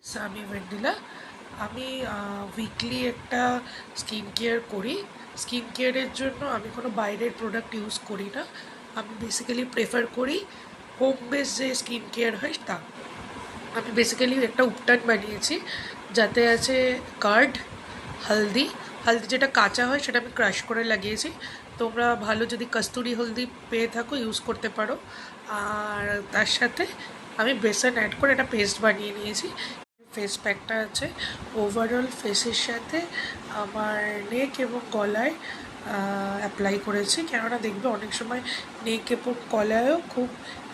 আমি ভেন্ডিলা। আমি উইকলি একটা স্কিন কেয়ার করি। স্কিন কেয়ারের জন্য আমি কোনো বাইরের প্রোডাক্ট ইউজ করি না। আমি বেসিক্যালি প্রেফার করি হোম বেস যে স্কিন কেয়ার হয় তা। আমি বেসিক্যালি একটা উপটান বানিয়েছি, যাতে আছে কার্ড, হলদি। হলদি যেটা কাঁচা হয় সেটা আমি ক্রাশ করে লাগিয়েছি। তোমরা ভালো যদি কস্তুরি হলদি পেয়ে থাকো ইউজ করতে পারো। আর তার সাথে আমি বেসন অ্যাড করে একটা পেস্ট বানিয়ে নিয়েছি। ফেস প্যাকটা আছে। ওভারঅল ফেসের সাথে আমার নেক এবং গলায় অ্যাপ্লাই করেছি, কেননা দেখবে অনেক সময় নেক এবং গলায়ও খুব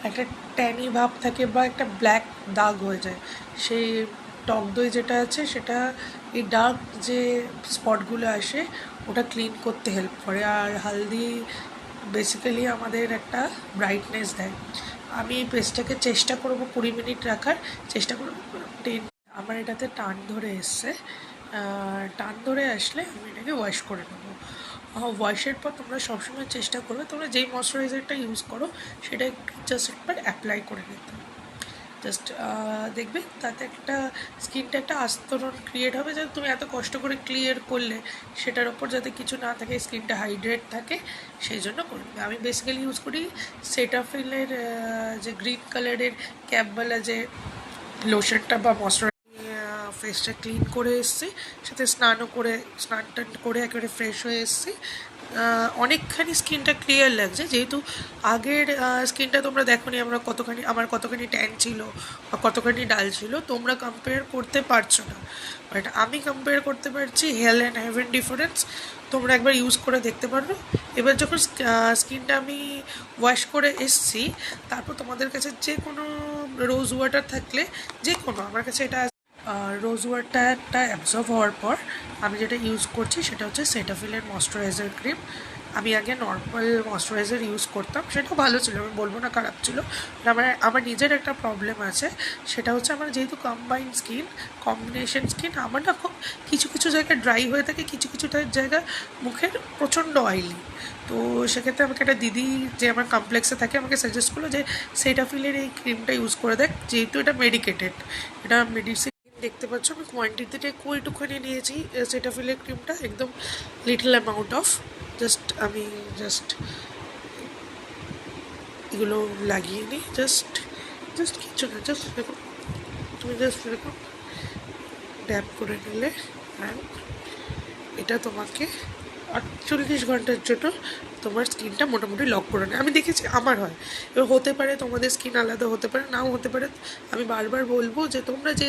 একটা ট্যানি ভাব থাকে বা একটা ব্ল্যাক দাগ হয়ে যায়। সেই টক দই যেটা আছে সেটা এই ডার্ক যে স্পটগুলো আসে ওটা ক্লিন করতে হেল্প করে। আর হলদি বেসিক্যালি আমাদের একটা ব্রাইটনেস দেয়। আমি এই পেস্টটাকে চেষ্টা করবো 20 মিনিট রাখার, চেষ্টা করবো 10। আমার এটাতে টান ধরে এসছে। টান ধরে আসলে আমি এটাকে ওয়াশ করে নেবো। ওয়াশের পর তোমরা সবসময় চেষ্টা করবে তোমরা যেই ময়শ্চারাইজারটা ইউজ করো সেটা জাস্ট একবার অ্যাপ্লাই করে নিতে। জাস্ট দেখবে তাতে একটা স্কিনটা একটা আস্তরণ ক্রিয়েট হবে, যাতে তুমি এত কষ্ট করে ক্লিয়ার করলে সেটার ওপর যাতে কিছু না থাকে, স্কিনটা হাইড্রেট থাকে, সেই জন্য করে নেবে। আমি বেসিক্যালি ইউজ করি সেটাফিলের যে গ্রিন কালারের ক্যাপওয়ালা যে লোশনটা বা ময়শ্চারাইজার। ফেসটা ক্লিন করে এসেছি, সাথে স্নান টান করে একেবারে ফ্রেশ হয়ে এসেছি। অনেকখানি স্কিনটা ক্লিয়ার লাগছে, যেহেতু আগের স্কিনটা তোমরা দেখোনি আমার কতখানি ট্যান ছিল বা কতখানি ডাল ছিল, তোমরা কম্পেয়ার করতে পারছো না, বাট আমি কম্পেয়ার করতে পারছি। হেল অ্যান্ড হেভেন ডিফারেন্স তোমরা একবার ইউজ করে দেখতে পারো। এবার যখন স্কিনটা আমি ওয়াশ করে এসছি, তারপর তোমাদের কাছে যে কোনো রোজ ওয়াটার থাকলে, যে কোনো, আমার কাছে এটা রোজ ওয়াটারটা অ্যাবজর্ব হওয়ার পর আমি যেটা ইউজ করছি সেটা হচ্ছে সেটাফিলের ময়শ্চারাইজার ক্রিম। আমি আগে নর্মাল ময়শ্চারাইজার ইউজ করতাম, সেটাও ভালো ছিল, আমি বলবো না খারাপ ছিল। আমার নিজের একটা প্রবলেম আছে, সেটা হচ্ছে আমার যেহেতু কম্বিনেশন স্কিন, আমার না খুব কিছু কিছু জায়গায় ড্রাই হয়ে থাকে, কিছু কিছু জায়গা মুখের প্রচণ্ড অয়েলি। তো সেক্ষেত্রে আমাকে একটা দিদি যে আমার কমপ্লেক্সে থাকে আমাকে সাজেস্ট করলো যে সেটাফিলের এই ক্রিমটা ইউজ করে দেখ, যেহেতু এটা মেডিকেটেড, এটা মেডিসিন। দেখতে পাচ্ছ আমি কোয়ান্টিটিটা একটুখানি নিয়েছি সেটাফিলের ক্রিমটা, একদম লিটল অ্যামাউন্ট অফ। আমি এগুলো লাগিয়ে নিই। জাস্ট কিছু না, জাস্ট এরকম তুমি জাস্ট এরকম ড্যাপ করে নিলে, অ্যান্ড এটা তোমাকে 48 ঘন্টার জন্য তোমার স্কিনটা মোটামুটি লক করে নেয়। আমি দেখেছি আমার হয়, এবার হতে পারে তোমাদের স্কিন আলাদা হতে পারে, নাও হতে পারে। আমি বারবার বলবো যে তোমরা যে